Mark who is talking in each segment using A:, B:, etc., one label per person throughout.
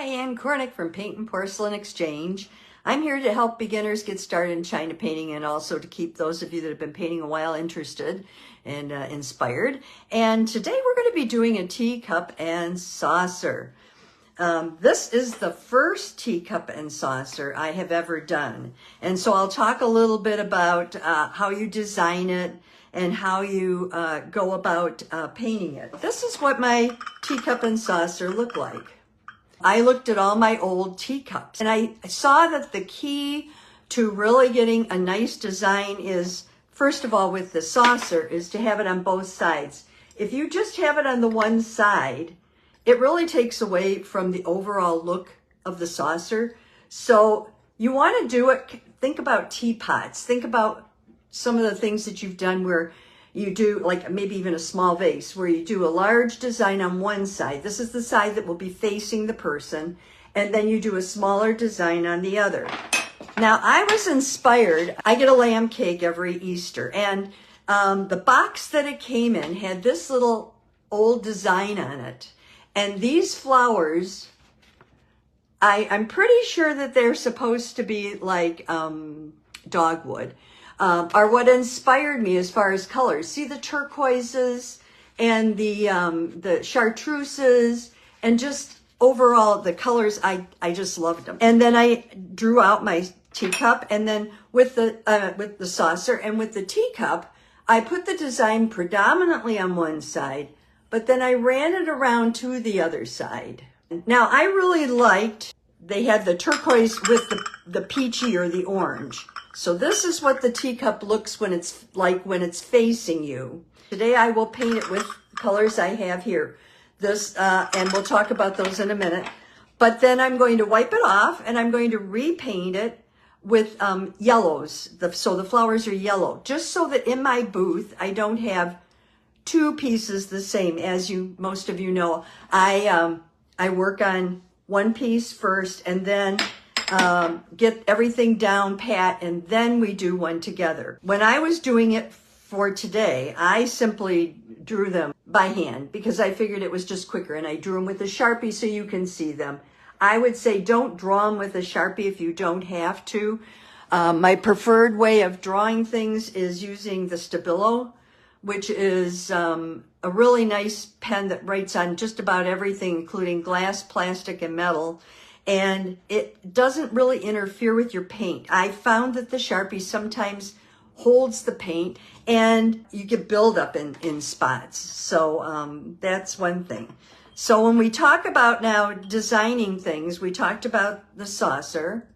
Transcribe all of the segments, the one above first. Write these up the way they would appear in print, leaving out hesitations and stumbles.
A: Hi, Ann Cornick from Paint and Porcelain Exchange. I'm here to help beginners get started in China painting and also to keep those of you that have been painting a while interested and inspired. And today we're going to be doing a teacup and saucer. This is the first teacup and saucer I have ever done. And so I'll talk a little bit about how you design it and how you go about painting it. This is what my teacup and saucer look like. I looked at all my old teacups and I saw that the key to really getting a nice design is, first of all, with the saucer, is to have it on both sides. If you just have it on the one side, it really takes away from the overall look of the saucer. So you want to do it, think about teapots, think about some of the things that you've done where you do, like maybe even a small vase, where you do a large design on one side. This is the side that will be facing the person, and then you do a smaller design on the other. Now, I was inspired. I get a lamb cake every Easter, and the box that it came in had this little old design on it. And these flowers, I'm pretty sure that they're supposed to be like dogwood. Are what inspired me as far as colors. See the turquoises and the chartreuses, and just overall the colors, I just loved them. And then I drew out my teacup, and then with the saucer and with the teacup, I put the design predominantly on one side, but then I ran it around to the other side. Now I really liked, they had the turquoise with the peachy or the orange. So this is what the teacup looks when it's facing you. Today I will paint it with colors I have here. This, and we'll talk about those in a minute. But then I'm going to wipe it off and I'm going to repaint it with yellows. So the flowers are yellow, just so that in my booth I don't have two pieces the same. As most of you know, I work on one piece first and then get everything down pat, and then we do one together. When I was doing it for today, I simply drew them by hand because I figured it was just quicker, and I drew them with a Sharpie so you can see them. I would say don't draw them with a Sharpie if you don't have to. My preferred way of drawing things is using the Stabilo, which is a really nice pen that writes on just about everything, including glass, plastic, and metal. And it doesn't really interfere with your paint. I found that the Sharpie sometimes holds the paint and you get buildup in spots. So that's one thing. So when we talk about now designing things, we talked about the saucer,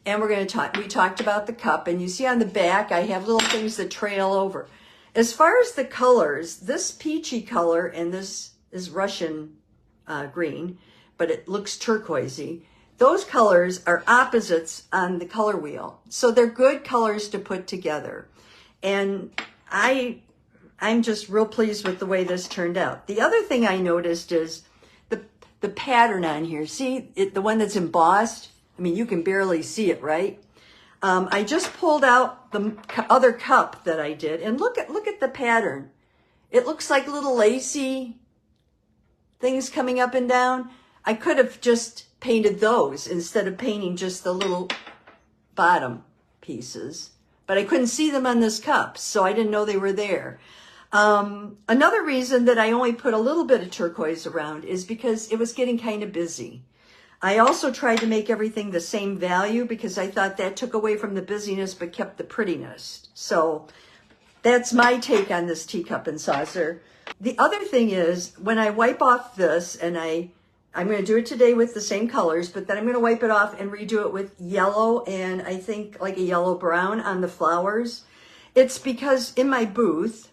A: and we talked about the cup, and you see on the back I have little things that trail over. As far as the colors, this peachy color and this is Russian green, but it looks turquoisey. Those colors are opposites on the color wheel. So they're good colors to put together. And I'm just real pleased with the way this turned out. The other thing I noticed is the pattern on here. See, the one that's embossed? I mean, you can barely see it, right? I just pulled out the other cup that I did, and look at the pattern. It looks like little lacy things coming up and down. I could have just painted those instead of painting just the little bottom pieces, but I couldn't see them on this cup, so I didn't know they were there. Another reason that I only put a little bit of turquoise around is because it was getting kind of busy. I also tried to make everything the same value because I thought that took away from the busyness but kept the prettiness. So that's my take on this teacup and saucer. The other thing is, when I wipe off this, and I'm going to do it today with the same colors, but then I'm going to wipe it off and redo it with yellow and I think like a yellow brown on the flowers. It's because in my booth,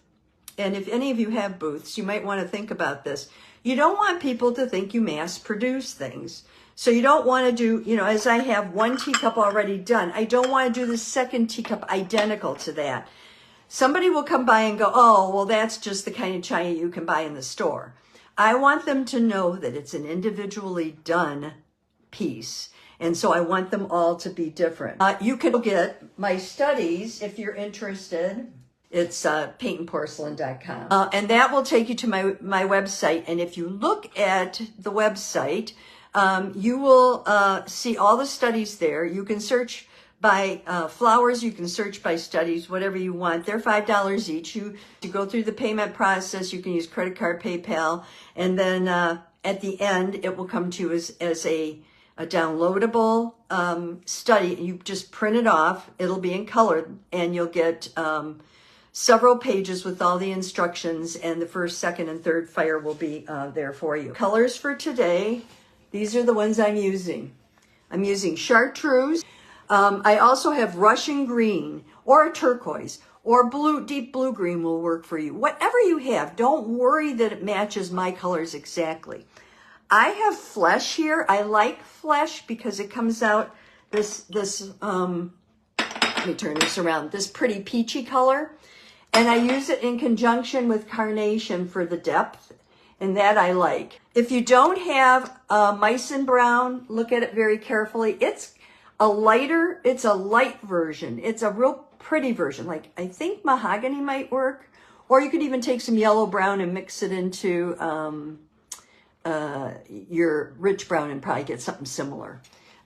A: and if any of you have booths, you might want to think about this. You don't want people to think you mass produce things. So you don't want to do, as I have one teacup already done, I don't want to do the second teacup identical to that. Somebody will come by and go, oh, well, that's just the kind of china you can buy in the store. I want them to know that it's an individually done piece. And so I want them all to be different. You can get my studies if you're interested. It's paintnporcelain.com. And that will take you to my website. And if you look at the website, You will see all the studies there. You can search by flowers, you can search by studies, whatever you want. They're $5 each. You go through the payment process. You can use credit card, PayPal, and then at the end, it will come to you as a downloadable study. You just print it off. It'll be in color, and you'll get several pages with all the instructions, and the first, second, and third fire will be there for you. Colors for today, these are the ones I'm using. I'm using chartreuse. I also have Russian green or a turquoise or blue, deep blue green will work for you. Whatever you have, don't worry that it matches my colors exactly. I have flesh here. I like flesh because it comes out this let me turn this around, this pretty peachy color. And I use it in conjunction with carnation for the depth, and that I like. If you don't have Meissen brown, look at it very carefully. It's a light version. It's a real pretty version. Like, I think mahogany might work, or you could even take some yellow brown and mix it into your rich brown and probably get something similar.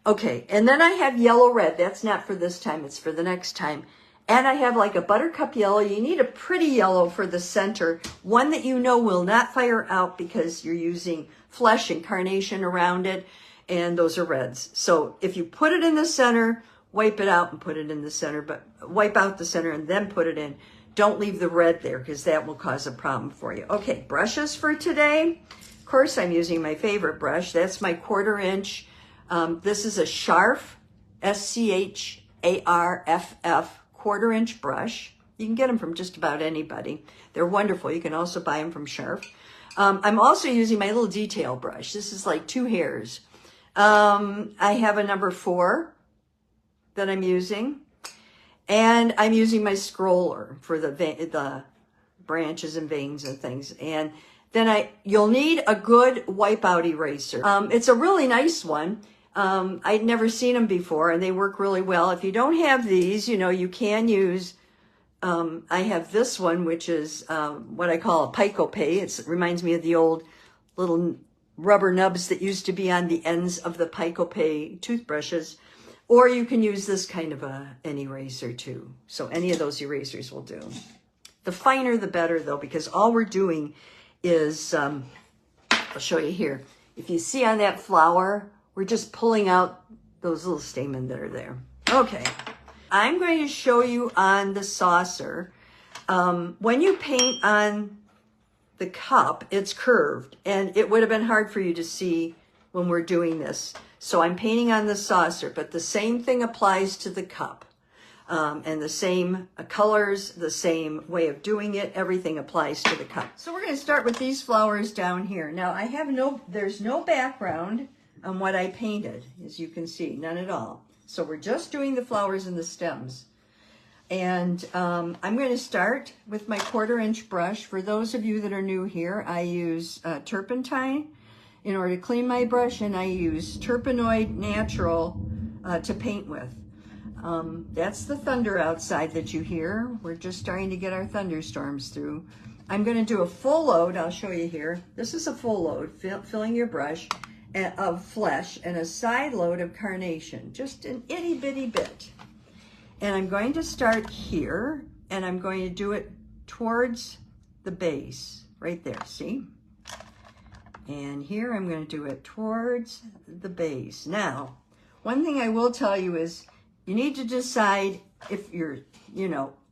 A: Okay, and then I have yellow red. That's not for this time, it's for the next time. And I have like a buttercup yellow. You need a pretty yellow for the center, one that you know will not fire out because you're using flesh and carnation around it, and those are reds. So if you put it in the center, wipe it out and put it in the center, but wipe out the center and then put it in. Don't leave the red there because that will cause a problem for you. Okay, brushes for today. Of course, I'm using my favorite brush. That's my 1/4 inch. This is a Scharf, Scharff, 1/4 inch brush. You can get them from just about anybody. They're wonderful. You can also buy them from Scharf. I'm also using my little detail brush. This is like 2 hairs. I have a number 4 that I'm using, and I'm using my scroller for the branches and veins and things. And then you'll need a good wipeout eraser. It's a really nice one. I'd never seen them before, and they work really well. If you don't have these, you can use, I have this one, which is what I call a Pico-Pay. It reminds me of the old little rubber nubs that used to be on the ends of the Pico-Pay toothbrushes. Or you can use this kind of an eraser too. So any of those erasers will do. The finer the better though, because all we're doing is, I'll show you here. If you see on that flower, we're just pulling out those little stamens that are there. Okay, I'm going to show you on the saucer. When you paint on the cup, it's curved, and it would have been hard for you to see when we're doing this. So I'm painting on the saucer, but the same thing applies to the cup. And the same colors, the same way of doing it, everything applies to the cup. So we're going to start with these flowers down here. Now there's no background on what I painted, as you can see, none at all. So we're just doing the flowers and the stems. And I'm going to start with my 1/4 inch brush. For those of you that are new here, I use turpentine in order to clean my brush, and I use Turpenoid Natural to paint with. That's the thunder outside that you hear. We're just starting to get our thunderstorms through. I'm going to do a full load. I'll show you here. This is a full load, filling your brush of flesh, and a side load of carnation, just an itty bitty bit. And I'm going to start here, and I'm going to do it towards the base, right there, see? And here I'm going to do it towards the base. Now, one thing I will tell you is you need to decide if you're,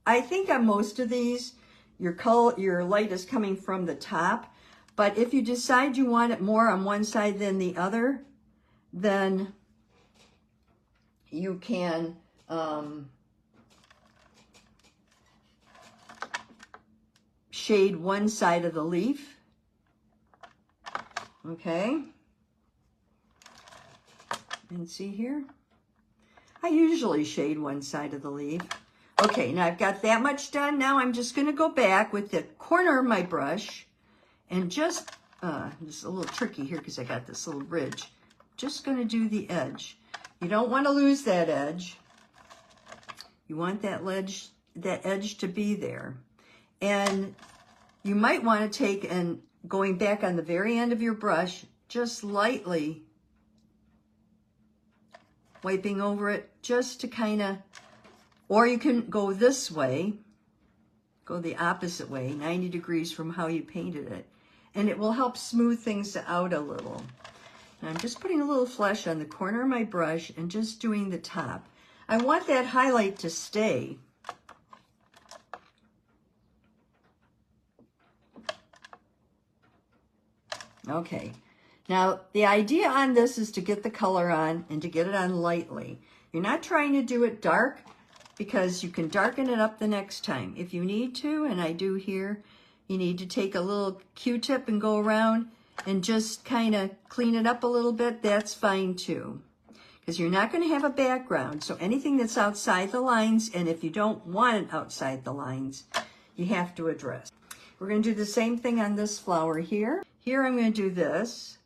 A: I think on most of these, your light is coming from the top. But if you decide you want it more on one side than the other, then you can shade one side of the leaf. Okay. And see here? I usually shade one side of the leaf. Okay, now I've got that much done. Now I'm just going to go back with the corner of my brush and just, this is a little tricky here because I got this little ridge. Just going to do the edge. You don't want to lose that edge. You want that edge to be there. And you might want to take and going back on the very end of your brush, just lightly wiping over it just to kind of, or you can go this way, go the opposite way, 90 degrees from how you painted it. And it will help smooth things out a little. And I'm just putting a little flesh on the corner of my brush and just doing the top. I want that highlight to stay. Okay, now the idea on this is to get the color on and to get it on lightly. You're not trying to do it dark because you can darken it up the next time if you need to, and I do here. You need to take a little Q-tip and go around and just kind of clean it up a little bit. That's fine too, because you're not going to have a background. So anything that's outside the lines, and if you don't want it outside the lines, you have to address. We're going to do the same thing on this flower here. Here I'm going to do this,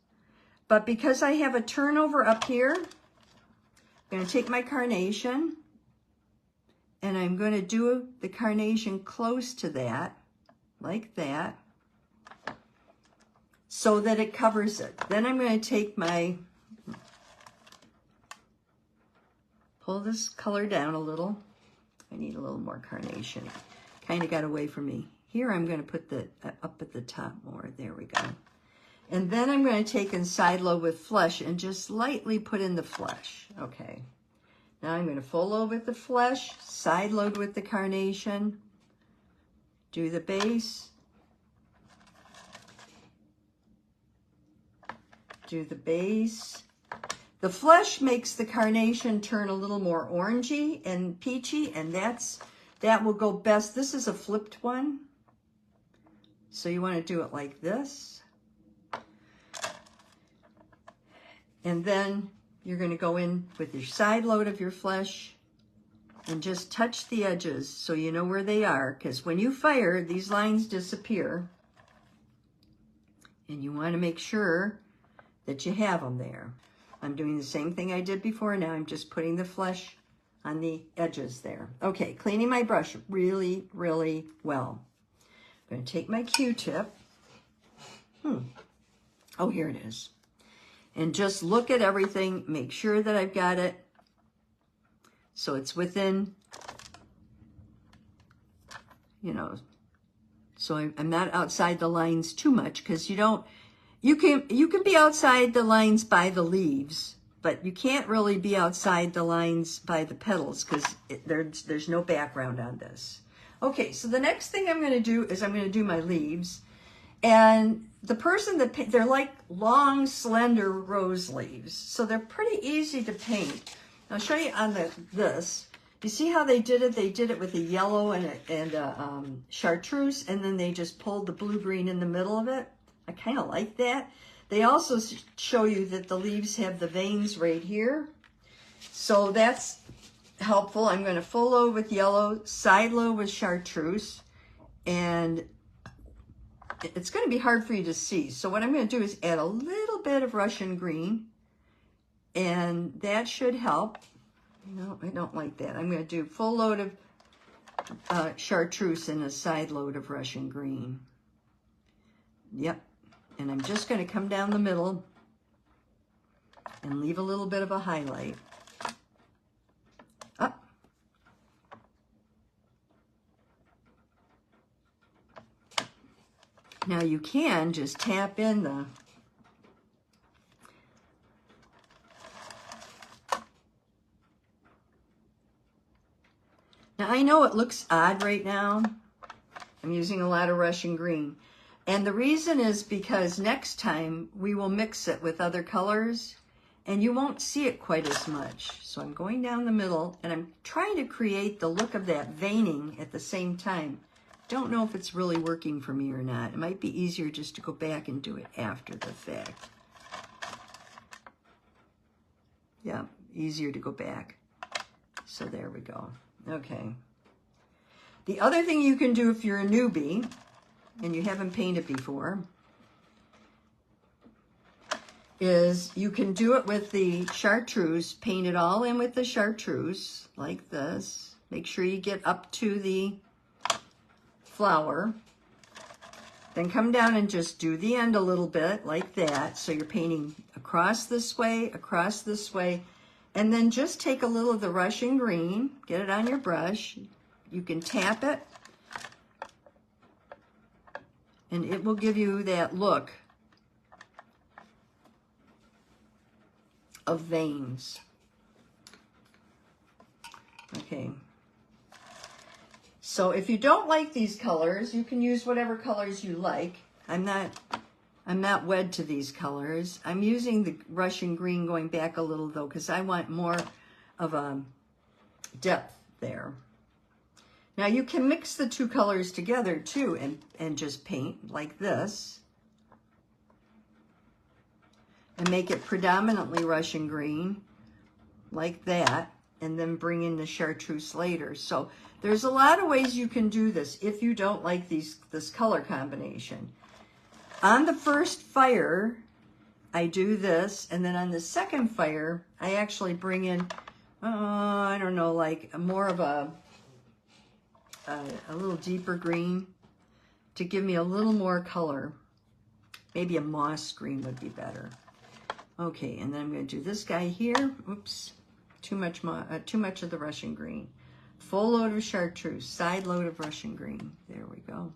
A: but because I have a turnover up here, I'm going to take my carnation and I'm going to do the carnation close to that, like that, so that it covers it. Then I'm going to take my, pull this color down a little. I need a little more carnation. It kind of got away from me. Here I'm going to put the up at the top more. There we go. And then I'm going to take and side load with flesh and just lightly put in the flesh. Okay. Now I'm going to full load with the flesh, side load with the carnation, do the base, do the base. The flesh makes the carnation turn a little more orangey and peachy, and that will go best. This is a flipped one, so you want to do it like this. And then you're going to go in with your side load of your flesh and just touch the edges so you know where they are, because when you fire, these lines disappear. And you want to make sure that you have them there. I'm doing the same thing I did before. Now I'm just putting the flesh on the edges there. Okay, cleaning my brush really, really well. I'm going to take my Q-tip. Oh, here it is. And just look at everything, make sure that I've got it so it's within, you know, so I'm not outside the lines too much, because you can be outside the lines by the leaves, but you can't really be outside the lines by the petals because there's no background on this. Okay, so the next thing I'm going to do is I'm going to do my leaves. And the person that they're like long, slender rose leaves, so they're pretty easy to paint. I'll show you on this. You see how they did it? They did it with a yellow and a chartreuse, and then they just pulled the blue-green in the middle of it. I kind of like that. They also show you that the leaves have the veins right here, so that's helpful. I'm going to full load with yellow, side load with chartreuse, and it's going to be hard for you to see. So what I'm going to do is add a little bit of Russian green, and that should help. No, I don't like that. I'm going to do full load of chartreuse and a side load of Russian green. Yep. And I'm just going to come down the middle and leave a little bit of a highlight. Up. Now you can just tap in the Now I know it looks odd right now. I'm using a lot of Russian green. And the reason is because next time we will mix it with other colors and you won't see it quite as much. So I'm going down the middle and I'm trying to create the look of that veining at the same time. Don't know if it's really working for me or not. It might be easier just to go back and do it after the fact. Yeah, easier to go back. So there we go. Okay. The other thing you can do if you're a newbie and you haven't painted before is you can do it with the chartreuse. Paint it all in with the chartreuse like this. Make sure you get up to the flower. Then come down and just do the end a little bit like that. So you're painting across this way, And then just take a little of the Russian green, get it on your brush. You can tap it, and it will give you that look of veins. Okay. So if you don't like these colors, you can use whatever colors you like. I'm not wed to these colors. I'm using the Russian green going back a little though, because I want more of a depth there. Now you can mix the two colors together too and just paint like this. And make it predominantly Russian green, like that, and then bring in the chartreuse later. So there's a lot of ways you can do this if you don't like this color combination. On the first fire, I do this, and then on the second fire, I actually bring in, I don't know, like more of a little deeper green to give me a little more color. Maybe a moss green would be better. Okay, and then I'm going to do this guy here. Oops, too much of the Russian green. Full load of chartreuse, side load of Russian green. There we go.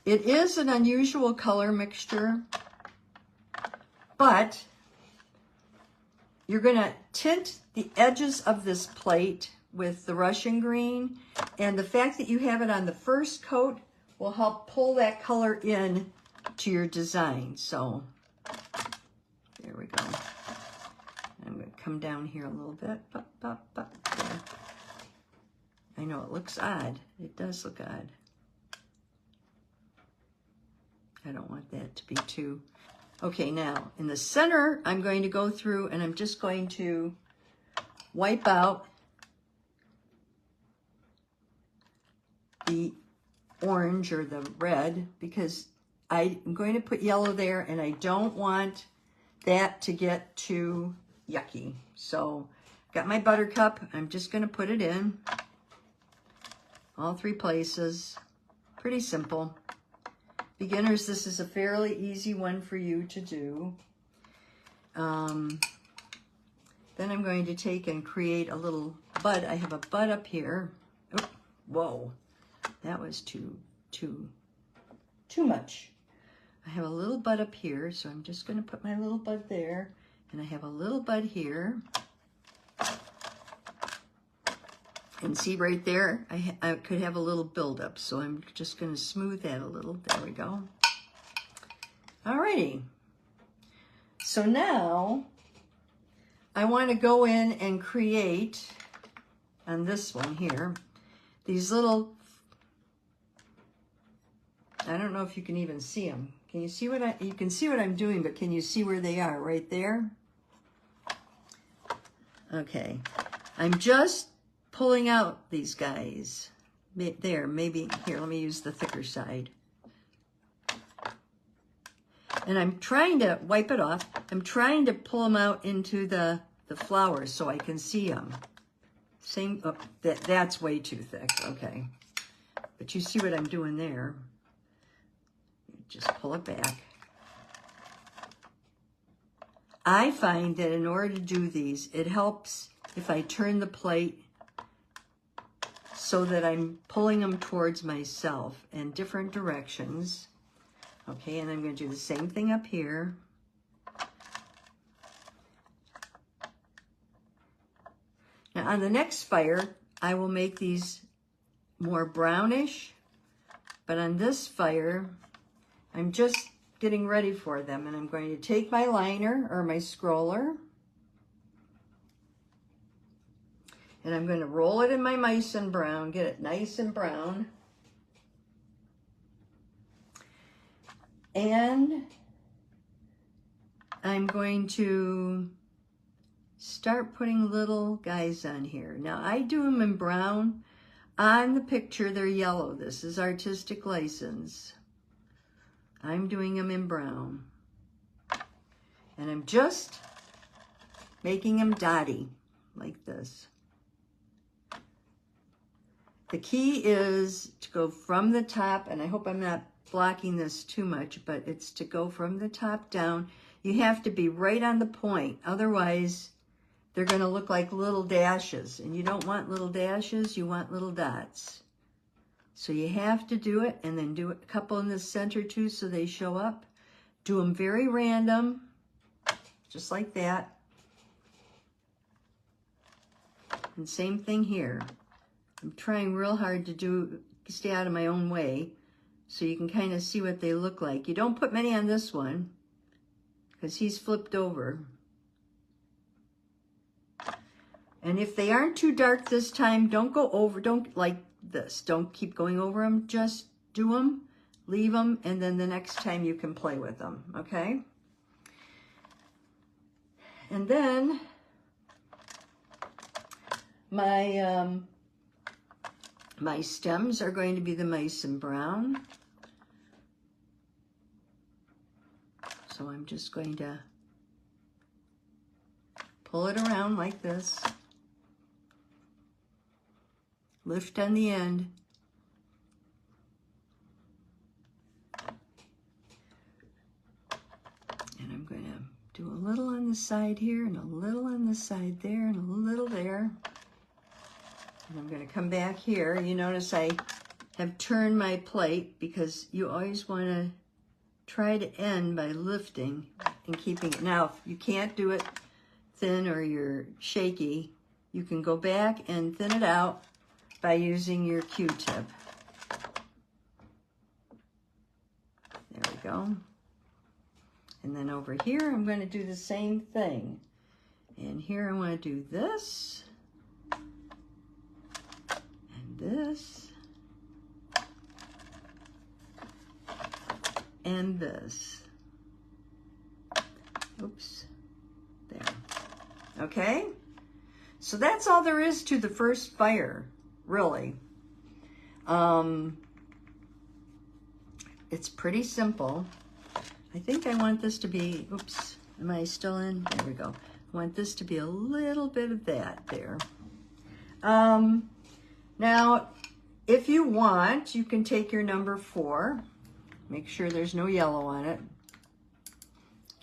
A: It is an unusual color mixture, but you're going to tint the edges of this plate with the Russian green, and the fact that you have it on the first coat will help pull that color in to your design. So there we go. I'm going to come down here a little bit. Pop, pop, pop. There. I know it looks odd. It does look odd. I don't want that to be too... Okay, now in the center, I'm going to go through and I'm just going to wipe out the orange or the red, because I'm going to put yellow there and I don't want that to get too yucky. So got my buttercup. I'm just going to put it in all three places. Pretty simple. Beginners, this is a fairly easy one for you to do. Then I'm going to take and create a little bud. I have a bud up here. Oh, whoa, that was too much. I have a little bud up here, so I'm just going to put my little bud there. And I have a little bud here. And see right there, I could have a little buildup, so I'm just going to smooth that a little. There we go. Alrighty. So now I want to go in and create, on this one here, these little, I don't know if you can even see them. Can you see what you can see what I'm doing, but can you see where they are? Right there? Okay. I'm just pulling out these guys. There, maybe, here, let me use the thicker side. And I'm trying to wipe it off. I'm trying to pull them out into the flowers so I can see them. Same, oh, that's way too thick, okay. But you see what I'm doing there. Just pull it back. I find that in order to do these, it helps if I turn the plate so that I'm pulling them towards myself in different directions. Okay, and I'm going to do the same thing up here. Now on the next fire, I will make these more brownish, but on this fire, I'm just getting ready for them, and I'm going to take my liner or my scroller, and I'm going to roll it in my mice and brown, get it nice and brown. And I'm going to start putting little guys on here. Now I do them in brown. On the picture, they're yellow. This is artistic license. I'm doing them in brown. And I'm just making them dotty like this. The key is to go from the top, and I hope I'm not blocking this too much, but it's to go from the top down. You have to be right on the point. Otherwise, they're going to look like little dashes. And you don't want little dashes, you want little dots. So you have to do it, and then do a couple in the center too so they show up. Do them very random, just like that. And same thing here. I'm trying real hard to stay out of my own way so you can kind of see what they look like. You don't put many on this one because he's flipped over. And if they aren't too dark this time, don't go over, don't like this. Don't keep going over them. Just do them, leave them, and then the next time you can play with them, okay? And then my my stems are going to be the mice and brown. So I'm just going to pull it around like this. Lift on the end. And I'm going to do a little on the side here and a little on the side there and a little there. And I'm going to come back here. You notice I have turned my plate because you always want to try to end by lifting and keeping it. Now, if you can't do it thin or you're shaky, you can go back and thin it out by using your Q-tip. There we go. And then over here, I'm going to do the same thing. And here I want to do this. And this. And this. Oops. There. Okay? So that's all there is to the first fire, really. It's pretty simple. I think I want this to be, oops, am I still in? There we go. I want this to be a little bit of that there. Now, if you want, you can take your number 4. Make sure there's no yellow on it.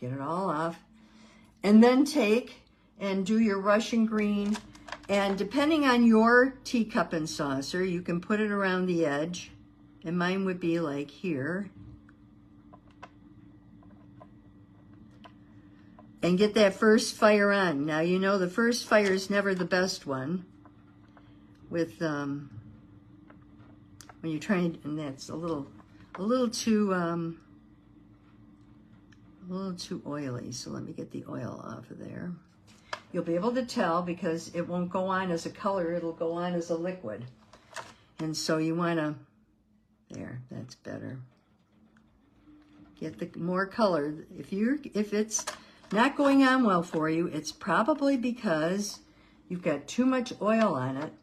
A: Get it all off. And then take and do your Russian green. And depending on your teacup and saucer, you can put it around the edge. And mine would be like here. And get that first fire on. Now, you know the first fire is never the best one. With, when you're trying, and that's a little too oily. So let me get the oil off of there. You'll be able to tell because it won't go on as a color, it'll go on as a liquid. And so you want to, there, that's better. Get the more color. If it's not going on well for you, it's probably because you've got too much oil on it.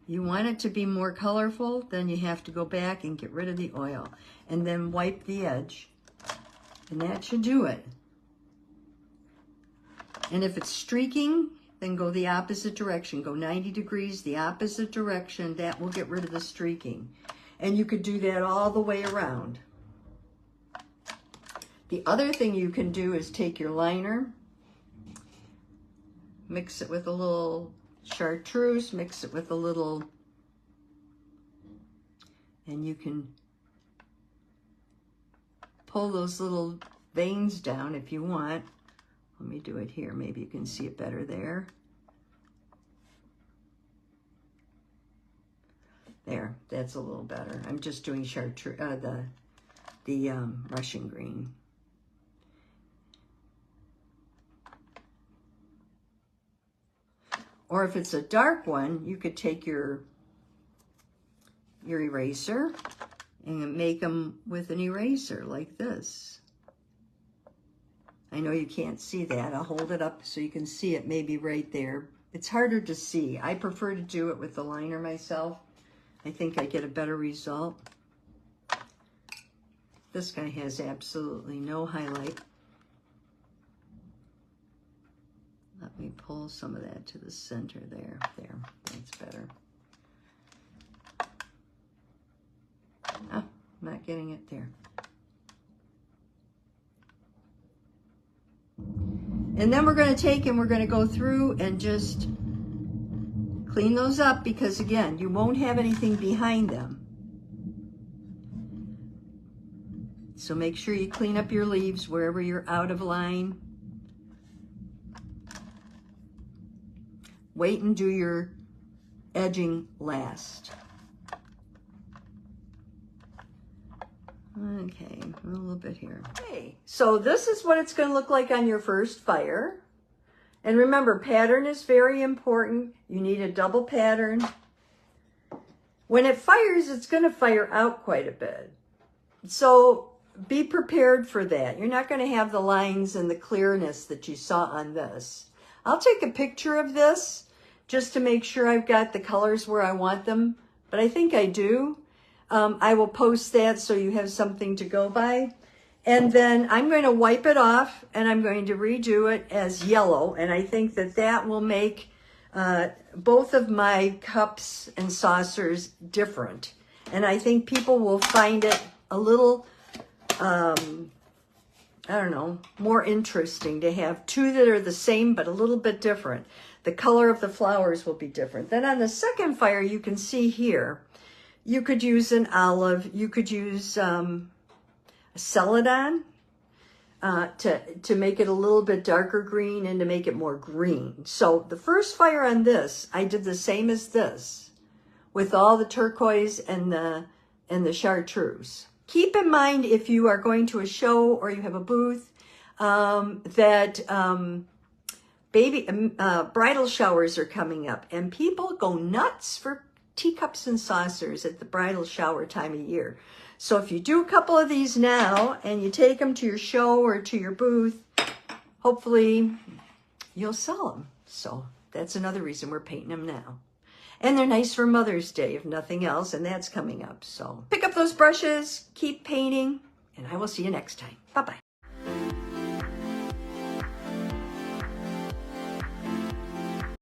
A: You want it to be more colorful, then you have to go back and get rid of the oil. And then wipe the edge. And that should do it. And if it's streaking, then go the opposite direction. Go 90 degrees, the opposite direction. That will get rid of the streaking. And you could do that all the way around. The other thing you can do is take your liner, mix it with a little chartreuse, mix it with a little, and you can pull those little veins down if you want. Let me do it here. Maybe you can see it better there. There, that's a little better. I'm just doing chartreuse, the Russian green. Or if it's a dark one, you could take your eraser and make them with an eraser like this. I know you can't see that. I'll hold it up so you can see it maybe right there. It's harder to see. I prefer to do it with the liner myself. I think I get a better result. This guy has absolutely no highlight. Let me pull some of that to the center there. There, that's better. Ah, I'm not getting it there. And then we're going to take and we're going to go through and just clean those up, because again, you won't have anything behind them. So make sure you clean up your leaves wherever you're out of line. Wait and do your edging last. Okay, a little bit here. Okay, so this is what it's going to look like on your first fire. And remember, pattern is very important. You need a double pattern. When it fires, it's going to fire out quite a bit. So be prepared for that. You're not going to have the lines and the clearness that you saw on this. I'll take a picture of this just to make sure I've got the colors where I want them, but I think I do. I will post that so you have something to go by. And then I'm going to wipe it off and I'm going to redo it as yellow. And I think that that will make both of my cups and saucers different. And I think people will find it a little, I don't know, more interesting to have two that are the same but a little bit different. The color of the flowers will be different. Then on the second fire, you can see here, you could use an olive, you could use a celadon to make it a little bit darker green and to make it more green. So the first fire on this, I did the same as this with all the turquoise and the chartreuse. Keep in mind, if you are going to a show or you have a booth, that bridal showers are coming up, and people go nuts for teacups and saucers at the bridal shower time of year. So if you do a couple of these now and you take them to your show or to your booth, hopefully you'll sell them. So that's another reason we're painting them now. And they're nice for Mother's Day, if nothing else, and that's coming up. So pick up those brushes, keep painting, and I will see you next time. Bye-bye.